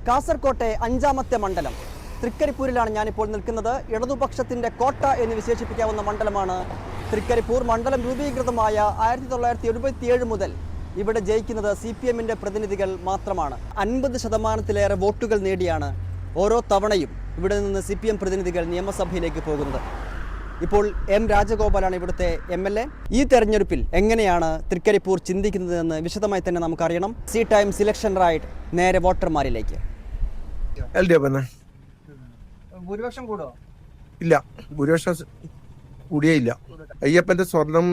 കാസർകോട്ടെ അഞ്ചാമത്തെ മണ്ഡലം തൃക്കരിപ്പൂരിലാണ് ഞാനിപ്പോൾ നിൽക്കുന്നത്. ഇടതുപക്ഷത്തിൻ്റെ കോട്ട എന്ന് വിശേഷിപ്പിക്കാവുന്ന മണ്ഡലമാണ് തൃക്കരിപ്പൂർ. മണ്ഡലം രൂപീകൃതമായ 1977 മുതൽ ഇവിടെ ജയിക്കുന്നത് CPM-ൻ്റെ പ്രതിനിധികൾ മാത്രമാണ്. 50% വോട്ടുകൾ നേടിയാണ് ഓരോ തവണയും ഇവിടെ നിന്ന് CPM പ്രതിനിധികൾ നിയമസഭയിലേക്ക് പോകുന്നത്. ഇപ്പോൾ M. രാജഗോപാലാണ് ഇവിടുത്തെ MLA. ഈ തെരഞ്ഞെടുപ്പിൽ എങ്ങനെയാണ് തൃക്കരിപ്പൂർ ചിന്തിക്കുന്നതെന്ന് വിശദമായി തന്നെ നമുക്കറിയണം. ടൈം സിലക്ഷൻ റൈറ്റ് നേരെ വോട്ടർമാരിലേക്ക്. ഭൂരിപക്ഷം കൂടോ? ഇല്ല, ഭൂരിപക്ഷം കൂടിയേ ഇല്ല. അയ്യപ്പന്റെ സ്വർണം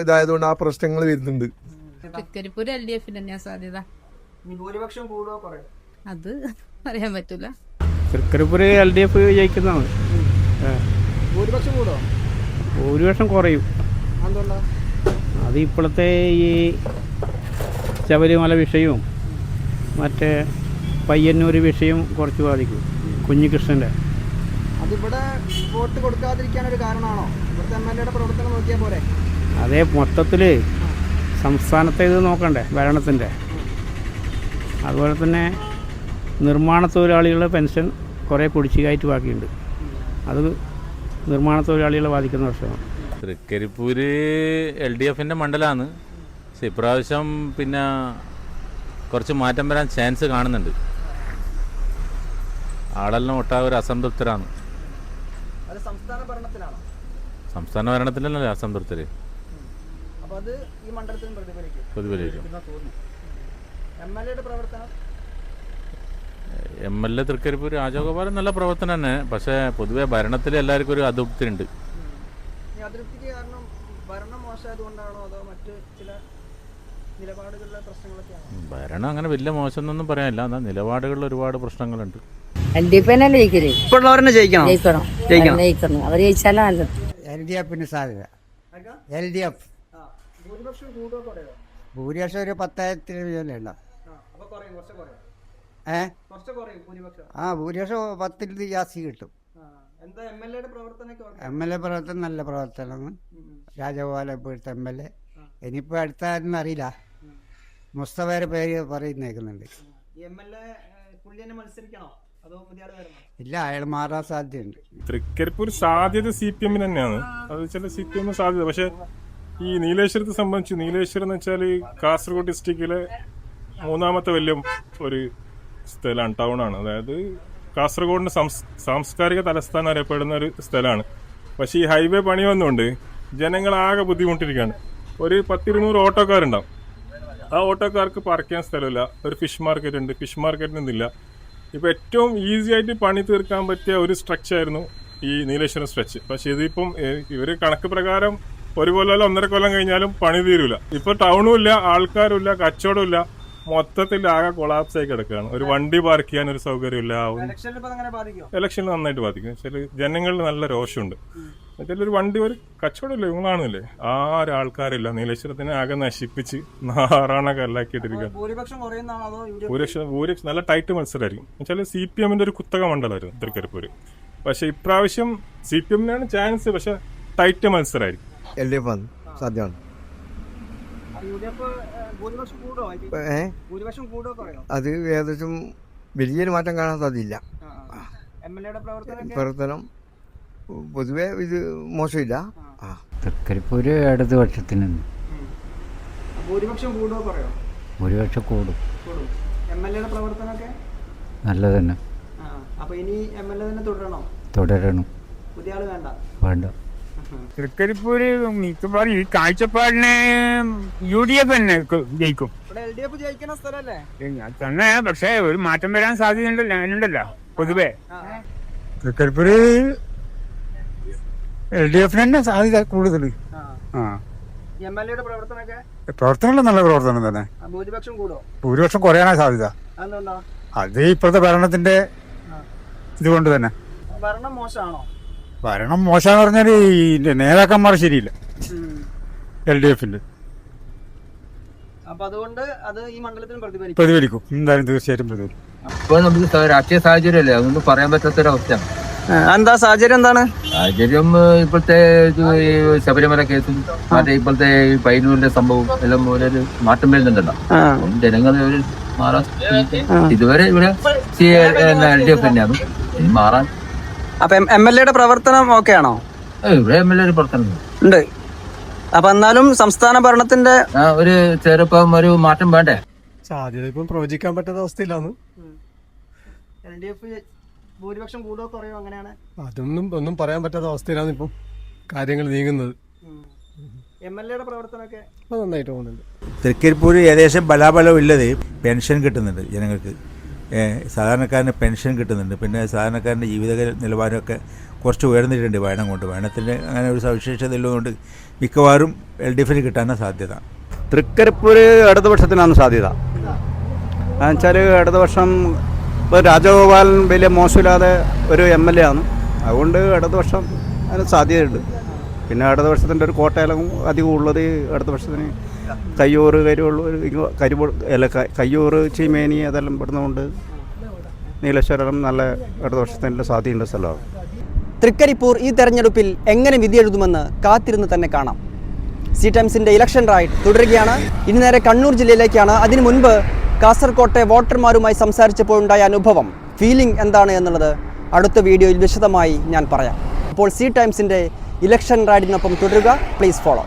ഇതായതുകൊണ്ട് ആ പ്രശ്നങ്ങൾ വരുന്നുണ്ട്. തൃക്കരിപ്പൂർ LDF തന്നെയാ സാധ്യത. ഭൂരിപക്ഷം കൂടോ കുറയോ അത് പറയാൻ പറ്റൂല. തൃക്കരിപ്പൂർ LDF ജയിക്കുന്നതാണ്. ഭൂരിപക്ഷം കൂടോ? ഭൂരിപക്ഷം കുറയും. അത് ഇപ്പോഴത്തെ ഈ ശബരിമല വിഷയവും മറ്റേ പയ്യന്നൂർ വിഷയം കുറച്ച് ബാധിക്കും. കുഞ്ഞികൃഷ്ണൻ്റെ അതിവിടെ വോട്ട് കൊടുക്കാതിരിക്കാനൊരു കാരണമാണോ? ഇവിടുത്തെ MLA-യുടെ പ്രവർത്തനം നോക്കിയാൽ പോരെ? അതേ മൊത്തത്തിൽ സംസ്ഥാനത്തെ ഇത് നോക്കണ്ടേ, ഭരണത്തിൻ്റെ. അതുപോലെ തന്നെ നിർമ്മാണ തൊഴിലാളികളുടെ പെൻഷൻ കുറേ കുടിശ്ശികയായിട്ട് ബാക്കിയുണ്ട്. അത് നിർമ്മാണ തൊഴിലാളികളെ ബാധിക്കുന്ന പ്രശ്നമാണ്. തൃക്കരിപ്പൂര് LDF-ൻ്റെ മണ്ഡലമാണ്. പക്ഷെ ഇപ്രാവശ്യം പിന്നെ കുറച്ച് മാറ്റം വരാൻ ചാൻസ് കാണുന്നുണ്ട്. ആളെല്ലാം ഒട്ടാകെ ഒരു അസംതൃപ്തരാണ്. സംസ്ഥാന ഭരണത്തിലല്ലേ അസംതൃപ്തര്. പ്രതിഫലിക്കും. MLA തൃക്കരിപ്പൂർ രാജഗോപാലൻ നല്ല പ്രവർത്തനം തന്നെ. പക്ഷേ പൊതുവെ ഭരണത്തിൽ എല്ലാവർക്കും ഒരു അതൃപ്തി ഉണ്ട്. ഭരണം അങ്ങനെ വലിയ മോശം എന്നൊന്നും പറയാനില്ല. എന്നാൽ നിലപാടുകളിൽ ഒരുപാട് പ്രശ്നങ്ങളുണ്ട്. ഇപ്പോഴുള്ളവരെന്നെ ജയിക്കണം. അവർ ജയിച്ചാലും നല്ലത്. LDF-ന് സാധ്യത. LDF ഭൂരിപക്ഷം ഒരു 10,000 ഉണ്ടാവും. ഭൂരിപക്ഷം 10 ജാസ്തി കിട്ടും. MLA പ്രവർത്തനം നല്ല പ്രവർത്തനമാണ്. രാജഗോപാലൻ ഇപ്പോഴത്തെ MLA. ഇനിയിപ്പോൾ അടുത്താരെന്ന് അറിയില്ല. മുസ്തഫയുടെ പേര് പറയുന്നേക്കുന്നുണ്ട്. ഇല്ല, അയാൾ മാറാൻ സാധ്യതയുണ്ട്. തൃക്കരിപ്പൂർ സാധ്യത CPM തന്നെയാണ്. അത് വെച്ചാൽ CPM സാധ്യത. പക്ഷെ ഈ നീലേശ്വരത്തെ സംബന്ധിച്ച്, നീലേശ്വരം എന്ന് വെച്ചാൽ കാസർഗോഡ് ഡിസ്ട്രിക്റ്റിലെ 3ാമത്തെ വലിയ ഒരു സ്ഥലമാണ്, ടൗണാണ്. അതായത് കാസർഗോഡിന്റെ സാംസ്കാരിക തലസ്ഥാനം അറിയപ്പെടുന്ന ഒരു സ്ഥലമാണ്. പക്ഷേ ഈ ഹൈവേ പണി വന്നുകൊണ്ട് ജനങ്ങളാകെ ബുദ്ധിമുട്ടിരിക്കുകയാണ്. ഒരു 10-200 ഓട്ടോക്കാരുണ്ടാവും. ആ ഓട്ടോക്കാർക്ക് പാർക്ക് ചെയ്യാൻ സ്ഥലമില്ല. ഒരു ഫിഷ് മാർക്കറ്റ് ഉണ്ട്, ഫിഷ് മാർക്കറ്റിനൊന്നുമില്ല. ഇപ്പോൾ ഏറ്റവും ഈസി ആയിട്ട് പണി തീർക്കാൻ പറ്റിയ ഒരു സ്ട്രെച്ചായിരുന്നു ഈ നീലേശ്വരം സ്ട്രെച്ച്. പക്ഷേ ഇതിപ്പം ഇവർ കണക്ക് പ്രകാരം 1 കൊല്ലമല്ല 1.5 കൊല്ലം കഴിഞ്ഞാലും പണി തീരൂല. ഇപ്പോൾ ടൗണും ഇല്ല, ആൾക്കാരും ഇല്ല, കച്ചവടം ഇല്ല. മൊത്തത്തിൽ ആകെ കൊളാപ്സ് ആയി കിടക്കുകയാണ്. ഒരു വണ്ടി പാർക്ക് ചെയ്യാൻ ഒരു സൗകര്യമില്ല. ഇലക്ഷനിൽ നന്നായിട്ട് ബാധിക്കും. വെച്ചാൽ ജനങ്ങളിൽ നല്ല രോഷമുണ്ട്. വെച്ചാൽ ഒരു വണ്ടി, ഒരു കച്ചവടമില്ല, ഇവങ്ങളാണെന്നില്ലേ, ആൾക്കാരില്ല. നീലേശ്വരത്തിനെ ആകെ നശിപ്പിച്ച് നാറാണക്കല്ലാക്കിയിട്ടിരിക്കുക. ഭൂരിപക്ഷം നല്ല ടൈറ്റ് മത്സരമായിരിക്കും. വെച്ചാൽ CPM-ന്റെ ഒരു കുത്തക മണ്ഡലമായിരുന്നു തൃക്കരിപ്പൂര്. പക്ഷെ ഇപ്രാവശ്യം CPM-നാണ് ചാൻസ്. പക്ഷെ ടൈറ്റ് മത്സരമായിരിക്കും. LDF ആണ് സാധ്യമാണ്. അത് ഏകദേശം വലിയൊരു മാറ്റം കാണാൻ സാധ്യയില്ല. പ്രവർത്തനം പൊതുവെ ഇത് മോശമില്ല. തൃക്കരിപ്പൂര് ഇടതുപക്ഷത്തിന് ഭൂരിപക്ഷം കൂടും. നല്ലത് തന്നെ. തുടരണം. വേണ്ട. തൃക്കരിപ്പൂര് മിക്കവാറും ഈ കാഴ്ചപ്പാടിന് UDF തന്നെ ജയിക്കും തന്നെ. പക്ഷെ ഒരു മാറ്റം വരാൻ സാധ്യതയുണ്ടല്ലോ പൊതുവെ. തൃക്കരിപ്പൂര് LDF തന്നെ സാധ്യത കൂടുതൽ. പ്രവർത്തനം നല്ല പ്രവർത്തനം തന്നെ. ഭൂരിപക്ഷം കുറയാനാ സാധ്യത. അത് ഇപ്പോഴത്തെ ഭരണത്തിന്റെ ഇതുകൊണ്ട് തന്നെ. ഭരണം മോശമെന്ന് പറഞ്ഞാൽ ഈ നേതാക്കന്മാർ ശരിയില്ല LDF-ന്റെ. പ്രതിഫലിക്കും, എന്തായാലും തീർച്ചയായിട്ടും പ്രതിഫലിക്കും. ഇപ്പൊ നമുക്ക് രാഷ്ട്രീയ സാഹചര്യമല്ലേ, അതൊന്നും പറയാൻ പറ്റാത്തൊരവസ്ഥയാണ്. എന്താ സാഹചര്യം? എന്താണ് സാഹചര്യം? ഇപ്പോഴത്തെ ശബരിമല കേസും മറ്റേ ഇപ്പോഴത്തെ പയ്യന്നൂരിന്റെ സംഭവം എല്ലാം ഒരു മാറ്റം വരുന്നുണ്ടല്ലോ. ജനങ്ങൾ മാറാൻ ഇതുവരെ ഇവിടെ കക്ഷി LDF തന്നെയാണ് മാറാൻ. അപ്പൊ MLA യുടെ പ്രവർത്തനം ഓക്കെ ആണോ? ഇവിടെ MLA പ്രവർത്തനം ഉണ്ട്. അപ്പൊ എന്നാലും സംസ്ഥാന ഭരണത്തിന്റെ ഒരു ചെറുപ്പം ഒരു മാറ്റം വേണ്ടേ? സാധ്യത ഇപ്പം പ്രവചിക്കാൻ പറ്റാത്ത അവസ്ഥയിലാണ്. ഭൂരിപക്ഷം കൂടുതൽ കുറയോ അങ്ങനെയാണ്? ഒന്നും പറയാൻ പറ്റാത്ത അവസ്ഥയിലാണ് ഇപ്പം കാര്യങ്ങൾ നീങ്ങുന്നത്. MLA യുടെ പ്രവർത്തനമൊക്കെ നന്നായിട്ട് പോകുന്നുണ്ട്. തൃക്കരിപ്പൂർ ഏകദേശം ബലാബലം ഉള്ളത് പെൻഷൻ കിട്ടുന്നുണ്ട് ജനങ്ങൾക്ക്. സാധാരണക്കാരന് പെൻഷൻ കിട്ടുന്നുണ്ട്. പിന്നെ സാധാരണക്കാരൻ്റെ ജീവിത നിലവാരമൊക്കെ കുറച്ച് ഉയർന്നിട്ടുണ്ട് വേണം കൊണ്ട്. വേണത്തിൻ്റെ അങ്ങനെ ഒരു സവിശേഷത ഉള്ളതുകൊണ്ട് മിക്കവാറും LDF കിട്ടാനാണ് സാധ്യത. തൃക്കരിപ്പൂർ ഇടതുപക്ഷത്തിനാണ് സാധ്യത. എന്നുവെച്ചാൽ ഇടതുപക്ഷം ഇപ്പോൾ രാജഗോപാലൻ വലിയ മോശമില്ലാതെ ഒരു MLA ആണ്. അതുകൊണ്ട് ഇടതുപക്ഷം അതിന് സാധ്യതയുണ്ട്. പിന്നെ ഇടതുപക്ഷത്തിൻ്റെ ഒരു കോട്ടയിലും അധികം ഉള്ളത് ഇടതുപക്ഷത്തിന് കയ്യൂർ കയ്യൂർ ചീമേനി അതെല്ലാം പെടുന്നതുകൊണ്ട് നീലേശ്വരം നല്ല ഇടതുപക്ഷത്തിൻ്റെ സാധ്യതയുള്ള സ്ഥലമാണ്. തൃക്കരിപ്പൂർ ഈ തെരഞ്ഞെടുപ്പിൽ എങ്ങനെ വിധിയെഴുതുമെന്ന് കാത്തിരുന്ന് തന്നെ കാണാം. സി ടൈംസിൻ്റെ ഇലക്ഷൻ റൈഡ് തുടരുകയാണ്. ഇനി നേരെ കണ്ണൂർ ജില്ലയിലേക്കാണ്. അതിനു മുൻപ് കാസർകോട്ടെ വോട്ടർമാരുമായി സംസാരിച്ചപ്പോഴുണ്ടായ അനുഭവം, ഫീലിംഗ് എന്താണ് എന്നുള്ളത് അടുത്ത വീഡിയോയിൽ വിശദമായി ഞാൻ പറയാം. അപ്പോൾ സി ടൈംസിൻ്റെ ഇലക്ഷൻ റൈഡിനൊപ്പം തുടരുക. Please follow.